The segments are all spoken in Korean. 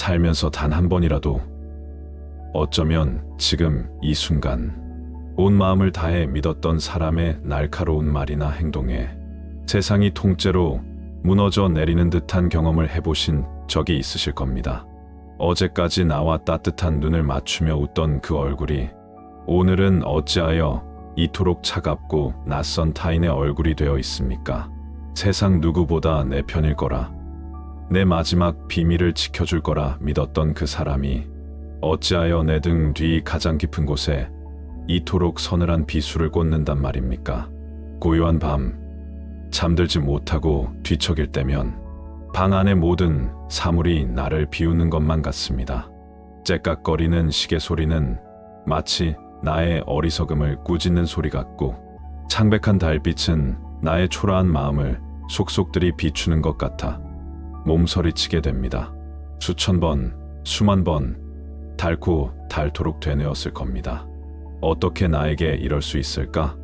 살면서 단 한 번이라도, 어쩌면 지금 이 순간 온 마음을 다해 믿었던 사람의 날카로운 말이나 행동에 세상이 통째로 무너져 내리는 듯한 경험을 해보신 적이 있으실 겁니다. 어제까지 나와 따뜻한 눈을 맞추며 웃던 그 얼굴이 오늘은 어찌하여 이토록 차갑고 낯선 타인의 얼굴이 되어 있습니까? 세상 누구보다 내 편일 거라, 내 마지막 비밀을 지켜줄 거라 믿었던 그 사람이 어찌하여 내 등 뒤 가장 깊은 곳에 이토록 서늘한 비수를 꽂는단 말입니까? 고요한 밤, 잠들지 못하고 뒤척일 때면 방 안의 모든 사물이 나를 비우는 것만 같습니다. 째깍거리는 시계 소리는 마치 나의 어리석음을 꾸짖는 소리 같고, 창백한 달빛은 나의 초라한 마음을 속속들이 비추는 것 같아 몸서리치게 됩니다. 수천 번, 수만 번 닳고 닳도록 되뇌었을 겁니다. 어떻게 나에게 이럴 수 있을까?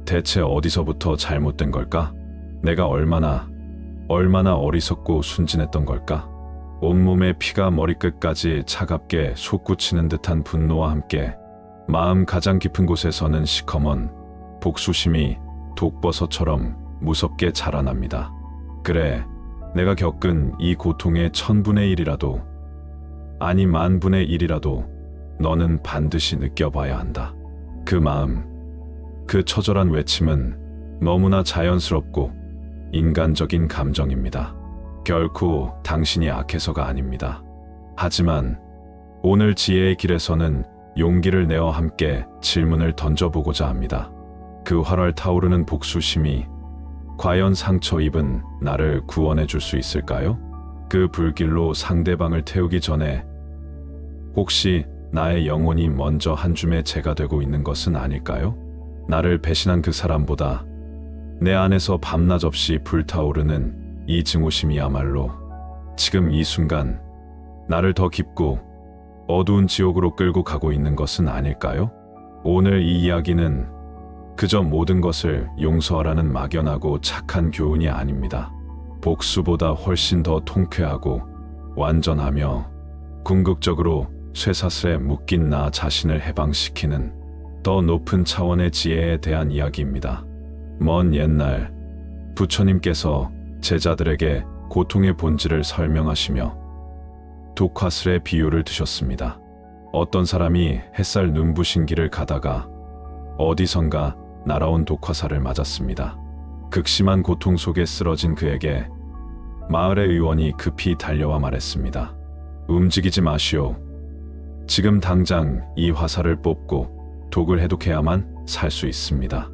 대체 어디서부터 잘못된 걸까? 내가 얼마나 어리석고 순진했던 걸까? 온몸의 피가 머리끝까지 차갑게 솟구치는 듯한 분노와 함께 마음 가장 깊은 곳에서는 시커먼 복수심이 독버섯처럼 무섭게 자라납니다. 그래, 내가 겪은 이 고통의 1000분의 1이라도, 아니 10,000분의 1이라도 너는 반드시 느껴봐야 한다. 그 마음, 그 처절한 외침은 너무나 자연스럽고 인간적인 감정입니다. 결코 당신이 악해서가 아닙니다. 하지만 오늘 지혜의 길에서는 용기를 내어 함께 질문을 던져보고자 합니다. 그 활활 타오르는 복수심이 과연 상처 입은 나를 구원해 줄 수 있을까요? 그 불길로 상대방을 태우기 전에 혹시 나의 영혼이 먼저 한 줌의 재가 되고 있는 것은 아닐까요? 나를 배신한 그 사람보다 내 안에서 밤낮 없이 불타오르는 이 증오심이야말로 지금 이 순간 나를 더 깊고 어두운 지옥으로 끌고 가고 있는 것은 아닐까요? 오늘 이 이야기는 그저 모든 것을 용서하라는 막연하고 착한 교훈이 아닙니다. 복수보다 훨씬 더 통쾌하고 완전하며 궁극적으로 쇠사슬에 묶인 나 자신을 해방시키는 더 높은 차원의 지혜에 대한 이야기입니다. 먼 옛날 부처님께서 제자들에게 고통의 본질을 설명하시며 독화슬의 비유를 드셨습니다. 어떤 사람이 햇살 눈부신 길을 가다가 어디선가 날아온 독화살을 맞았습니다. 극심한 고통 속에 쓰러진 그에게 마을의 의원이 급히 달려와 말했습니다. 움직이지 마시오. 지금 당장 이 화살을 뽑고 독을 해독해야만 살 수 있습니다.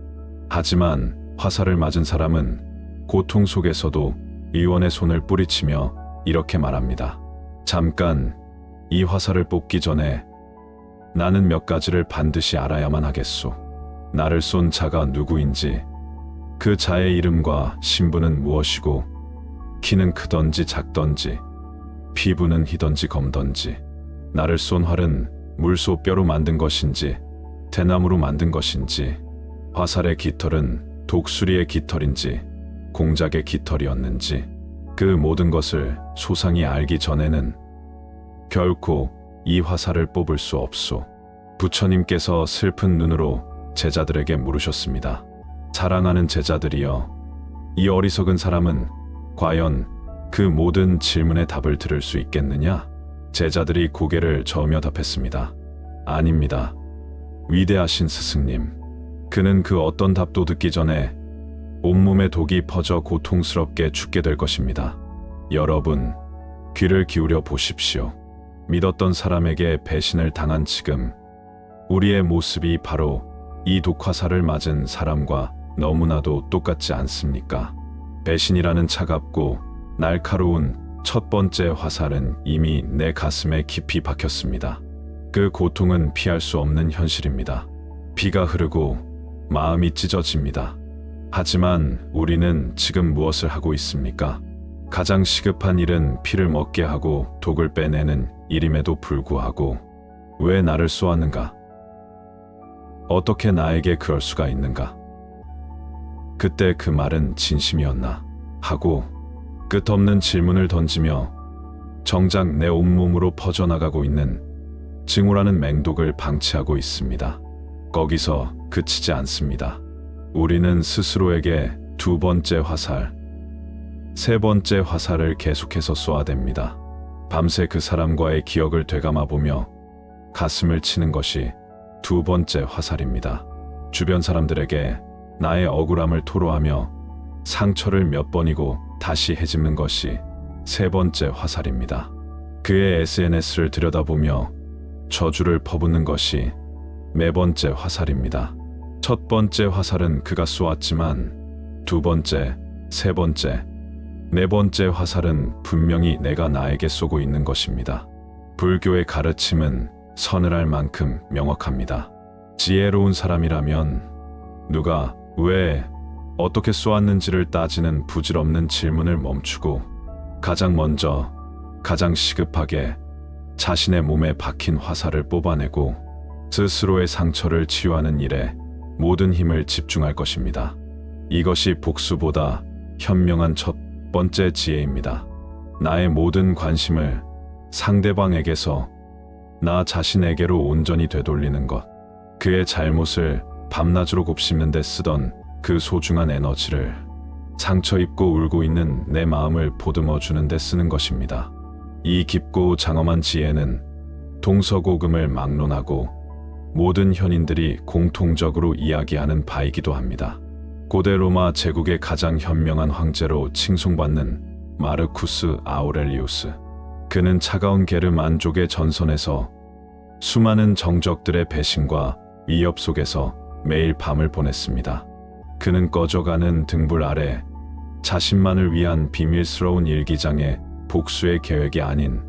하지만 화살을 맞은 사람은 고통 속에서도 의원의 손을 뿌리치며 이렇게 말합니다. 잠깐, 이 화살을 뽑기 전에 나는 몇 가지를 반드시 알아야만 하겠소. 나를 쏜 자가 누구인지, 그 자의 이름과 신분은 무엇이고, 키는 크던지 작던지, 피부는 희던지 검던지, 나를 쏜 활은 물소 뼈로 만든 것인지 대나무로 만든 것인지, 화살의 깃털은 독수리의 깃털인지 공작의 깃털이었는지, 그 모든 것을 소상히 알기 전에는 결코 이 화살을 뽑을 수 없소. 부처님께서 슬픈 눈으로 제자들에게 물으셨습니다. 사랑하는 제자들이여, 이 어리석은 사람은 과연 그 모든 질문의 답을 들을 수 있겠느냐? 제자들이 고개를 저으며 답했습니다. 아닙니다. 위대하신 스승님, 그는 그 어떤 답도 듣기 전에 온몸에 독이 퍼져 고통스럽게 죽게 될 것입니다. 여러분, 귀를 기울여 보십시오. 믿었던 사람에게 배신을 당한 지금 우리의 모습이 바로 이 독화살을 맞은 사람과 너무나도 똑같지 않습니까? 배신이라는 차갑고 날카로운 첫 번째 화살은 이미 내 가슴에 깊이 박혔습니다. 그 고통은 피할 수 없는 현실입니다. 피가 흐르고 마음이 찢어집니다. 하지만 우리는 지금 무엇을 하고 있습니까? 가장 시급한 일은 피를 먹게 하고 독을 빼내는 일임에도 불구하고 왜 나를 쏘았는가? 어떻게 나에게 그럴 수가 있는가? 그때 그 말은 진심이었나? 하고 끝없는 질문을 던지며 정작 내 온몸으로 퍼져나가고 있는 증오라는 맹독을 방치하고 있습니다. 거기서 그치지 않습니다. 우리는 스스로에게 두 번째 화살, 세 번째 화살을 계속해서 쏘아댑니다. 밤새 그 사람과의 기억을 되감아보며 가슴을 치는 것이 두 번째 화살입니다. 주변 사람들에게 나의 억울함을 토로하며 상처를 몇 번이고 다시 헤집는 것이 세 번째 화살입니다. 그의 SNS를 들여다보며 저주를 퍼붓는 것이 네 번째 화살입니다. 첫 번째 화살은 그가 쏘았지만 두 번째, 세 번째, 네 번째 화살은 분명히 내가 나에게 쏘고 있는 것입니다. 불교의 가르침은 서늘할 만큼 명확합니다. 지혜로운 사람이라면 누가 왜 어떻게 쏘았는지를 따지는 부질없는 질문을 멈추고 가장 먼저 가장 시급하게 자신의 몸에 박힌 화살을 뽑아내고 스스로의 상처를 치유하는 일에 모든 힘을 집중할 것입니다. 이것이 복수보다 현명한 첫 번째 지혜입니다. 나의 모든 관심을 상대방에게서 나 자신에게로 온전히 되돌리는 것. 그의 잘못을 밤낮으로 곱씹는 데 쓰던 그 소중한 에너지를 상처 입고 울고 있는 내 마음을 보듬어 주는 데 쓰는 것입니다. 이 깊고 장엄한 지혜는 동서고금을 막론하고 모든 현인들이 공통적으로 이야기하는 바이기도 합니다. 고대 로마 제국의 가장 현명한 황제로 칭송받는 마르쿠스 아우렐리우스. 그는 차가운 게르만족의 전선에서 수많은 정적들의 배신과 위협 속에서 매일 밤을 보냈습니다. 그는 꺼져가는 등불 아래 자신만을 위한 비밀스러운 일기장에 복수의 계획이 아닌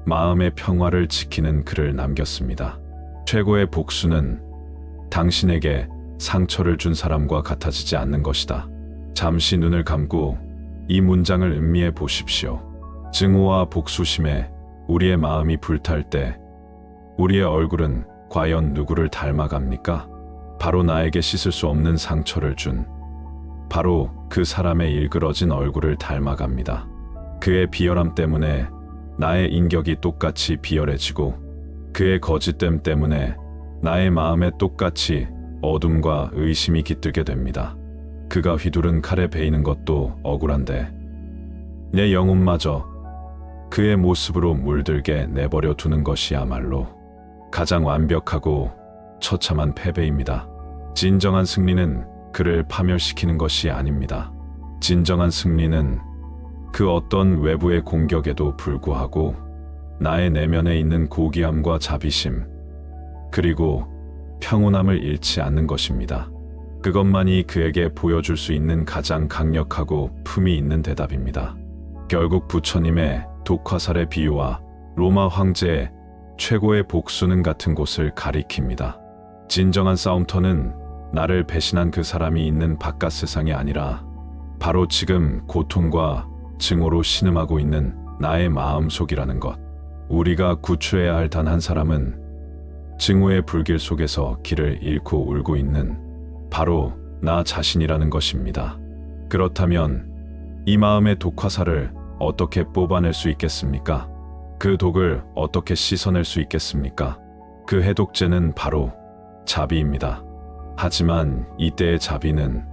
마음의 평화를 지키는 글을 남겼습니다. 최고의 복수는 당신에게 상처를 준 사람과 같아지지 않는 것이다. 잠시 눈을 감고 이 문장을 음미해 보십시오. 증오와 복수심에 우리의 마음이 불탈 때 우리의 얼굴은 과연 누구를 닮아갑니까? 바로 나에게 씻을 수 없는 상처를 준 바로 그 사람의 일그러진 얼굴을 닮아갑니다. 그의 비열함 때문에 나의 인격이 똑같이 비열해지고 그의 거짓됨 때문에 나의 마음에 똑같이 어둠과 의심이 깃들게 됩니다. 그가 휘두른 칼에 베이는 것도 억울한데 내 영혼마저 그의 모습으로 물들게 내버려 두는 것이야말로 가장 완벽하고 처참한 패배입니다. 진정한 승리는 그를 파멸시키는 것이 아닙니다. 진정한 승리는 그 어떤 외부의 공격에도 불구하고 나의 내면에 있는 고귀함과 자비심 그리고 평온함을 잃지 않는 것입니다. 그것만이 그에게 보여줄 수 있는 가장 강력하고 품위 있는 대답입니다. 결국 부처님의 독화살의 비유와 로마 황제의 최고의 복수는 같은 곳을 가리킵니다. 진정한 싸움터는 나를 배신한 그 사람이 있는 바깥 세상이 아니라 바로 지금 고통과 증오로 신음하고 있는 나의 마음속이라는 것. 우리가 구출해야 할 단 한 사람은 증오의 불길 속에서 길을 잃고 울고 있는 바로 나 자신이라는 것입니다. 그렇다면 이 마음의 독화살을 어떻게 뽑아낼 수 있겠습니까? 그 독을 어떻게 씻어낼 수 있겠습니까? 그 해독제는 바로 자비입니다. 하지만 이때의 자비는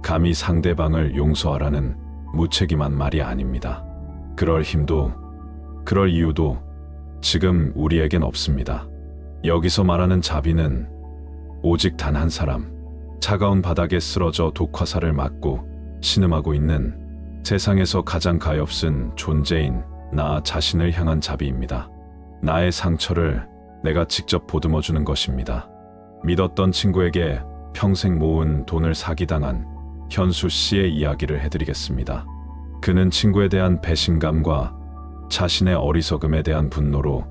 감히 상대방을 용서하라는 무책임한 말이 아닙니다. 그럴 힘도 그럴 이유도 지금 우리에겐 없습니다. 여기서 말하는 자비는 오직 단 한 사람, 차가운 바닥에 쓰러져 독화살을 맞고 신음하고 있는 세상에서 가장 가엾은 존재인 나 자신을 향한 자비입니다. 나의 상처를 내가 직접 보듬어주는 것입니다. 믿었던 친구에게 평생 모은 돈을 사기당한 현수 씨의 이야기를 해드리겠습니다. 그는 친구에 대한 배신감과 자신의 어리석음에 대한 분노로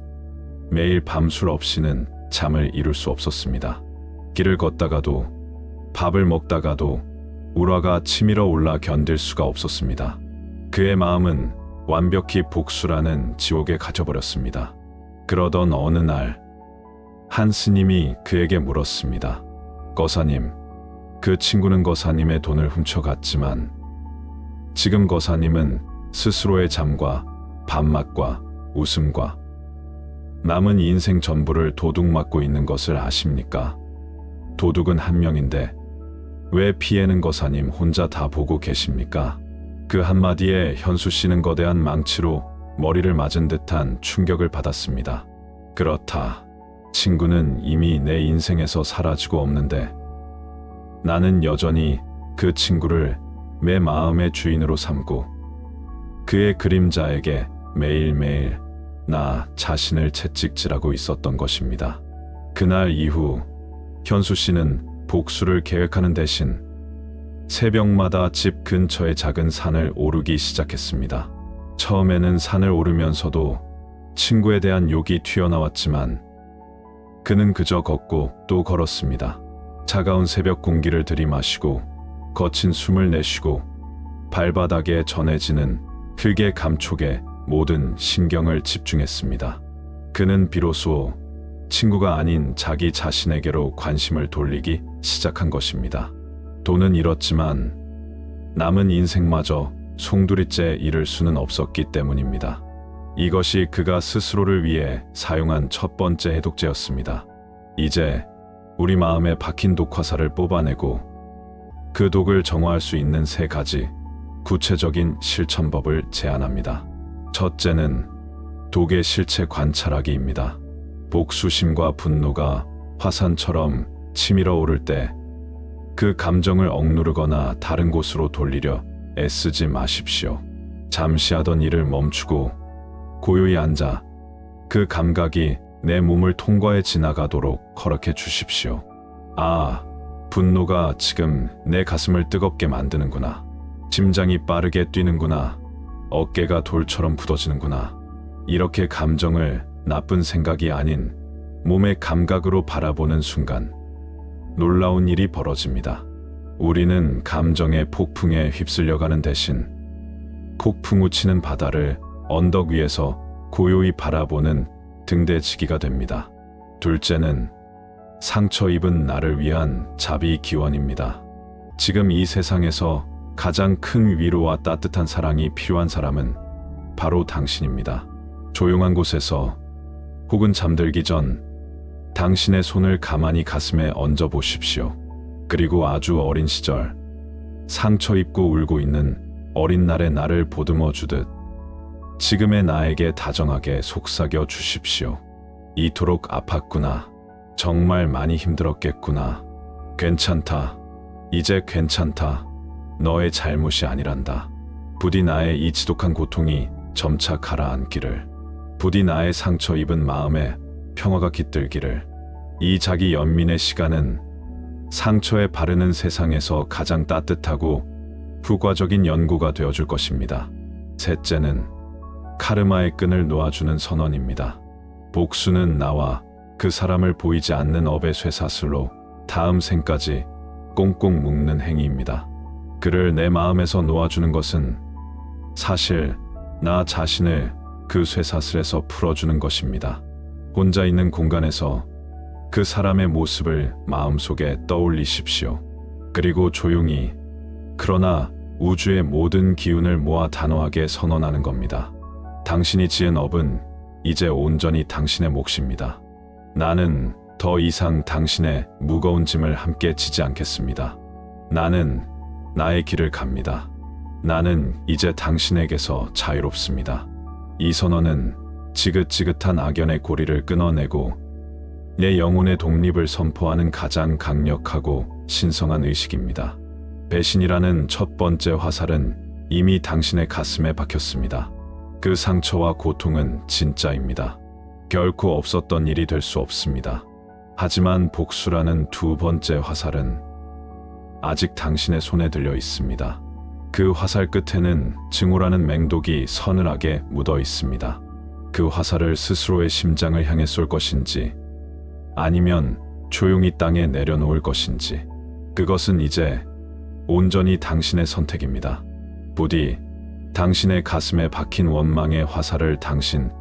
매일 밤술 없이는 잠을 이룰 수 없었습니다. 길을 걷다가도 밥을 먹다가도 울화가 치밀어 올라 견딜 수가 없었습니다. 그의 마음은 완벽히 복수라는 지옥에 갇혀버렸습니다. 그러던 어느 날 한 스님이 그에게 물었습니다. 거사님, 그 친구는 거사님의 돈을 훔쳐갔지만 지금 거사님은 스스로의 잠과 밥맛과 웃음과 남은 인생 전부를 도둑 맞고 있는 것을 아십니까? 도둑은 한 명인데 왜 피해는 거사님 혼자 다 보고 계십니까? 그 한마디에 현수 씨는 거대한 망치로 머리를 맞은 듯한 충격을 받았습니다. 그렇다. 친구는 이미 내 인생에서 사라지고 없는데 나는 여전히 그 친구를 내 마음의 주인으로 삼고 그의 그림자에게 매일매일 나 자신을 채찍질하고 있었던 것입니다. 그날 이후 현수 씨는 복수를 계획하는 대신 새벽마다 집 근처의 작은 산을 오르기 시작했습니다. 처음에는 산을 오르면서도 친구에 대한 욕이 튀어나왔지만 그는 그저 걷고 또 걸었습니다. 차가운 새벽 공기를 들이마시고 거친 숨을 내쉬고 발바닥에 전해지는 흙의 감촉에 모든 신경을 집중했습니다. 그는 비로소 친구가 아닌 자기 자신에게로 관심을 돌리기 시작한 것입니다. 돈은 잃었지만 남은 인생마저 송두리째 잃을 수는 없었기 때문입니다. 이것이 그가 스스로를 위해 사용한 첫 번째 해독제였습니다. 이제 우리 마음에 박힌 독화살을 뽑아내고 그 독을 정화할 수 있는 3가지 구체적인 실천법을 제안합니다. 첫째는 독의 실체 관찰하기입니다. 복수심과 분노가 화산처럼 치밀어 오를 때 그 감정을 억누르거나 다른 곳으로 돌리려 애쓰지 마십시오. 잠시 하던 일을 멈추고 고요히 앉아 그 감각이 내 몸을 통과해 지나가도록 허락해 주십시오. 아, 분노가 지금 내 가슴을 뜨겁게 만드는구나. 심장이 빠르게 뛰는구나. 어깨가 돌처럼 굳어지는구나. 이렇게 감정을 나쁜 생각이 아닌 몸의 감각으로 바라보는 순간 놀라운 일이 벌어집니다. 우리는 감정의 폭풍에 휩쓸려가는 대신 폭풍 우치는 바다를 언덕 위에서 고요히 바라보는 등대지기가 됩니다. 둘째는 상처 입은 나를 위한 자비 기원입니다. 지금 이 세상에서 가장 큰 위로와 따뜻한 사랑이 필요한 사람은 바로 당신입니다. 조용한 곳에서 혹은 잠들기 전 당신의 손을 가만히 가슴에 얹어 보십시오. 그리고 아주 어린 시절 상처 입고 울고 있는 어린 날의 나를 보듬어 주듯 지금의 나에게 다정하게 속삭여 주십시오. 이토록 아팠구나. 정말 많이 힘들었겠구나. 괜찮다. 이제 괜찮다. 너의 잘못이 아니란다. 부디 나의 이 지독한 고통이 점차 가라앉기를. 부디 나의 상처 입은 마음에 평화가 깃들기를. 이 자기 연민의 시간은 상처에 바르는 세상에서 가장 따뜻하고 후과적인 연고가 되어줄 것입니다. 셋째는 카르마의 끈을 놓아주는 선언입니다. 복수는 나와 그 사람을 보이지 않는 업의 쇠사슬로 다음 생까지 꽁꽁 묶는 행위입니다. 그를 내 마음에서 놓아주는 것은 사실 나 자신을 그 쇠사슬에서 풀어주는 것입니다. 혼자 있는 공간에서 그 사람의 모습을 마음속에 떠올리십시오. 그리고 조용히 그러나 우주의 모든 기운을 모아 단호하게 선언하는 겁니다. 당신이 지은 업은 이제 온전히 당신의 몫입니다. 나는 더 이상 당신의 무거운 짐을 함께 지지 않겠습니다. 나는 나의 길을 갑니다. 나는 이제 당신에게서 자유롭습니다. 이 선언은 지긋지긋한 악연의 고리를 끊어내고 내 영혼의 독립을 선포하는 가장 강력하고 신성한 의식입니다. 배신이라는 첫 번째 화살은 이미 당신의 가슴에 박혔습니다. 그 상처와 고통은 진짜입니다. 결코 없었던 일이 될 수 없습니다. 하지만 복수라는 두 번째 화살은 아직 당신의 손에 들려 있습니다. 그 화살 끝에는 증오라는 맹독이 서늘하게 묻어 있습니다. 그 화살을 스스로의 심장을 향해 쏠 것인지 아니면 조용히 땅에 내려놓을 것인지 그것은 이제 온전히 당신의 선택입니다. 부디 당신의 가슴에 박힌 원망의 화살을 당신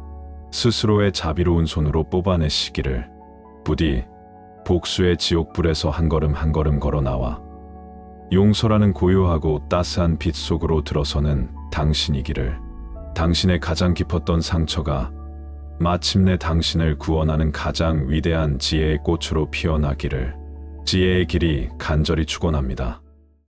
스스로의 자비로운 손으로 뽑아내시기를. 부디 복수의 지옥불에서 한 걸음 한 걸음 걸어 나와 용서라는 고요하고 따스한 빛 속으로 들어서는 당신이기를. 당신의 가장 깊었던 상처가 마침내 당신을 구원하는 가장 위대한 지혜의 꽃으로 피어나기를 지혜의 길이 간절히 축원합니다.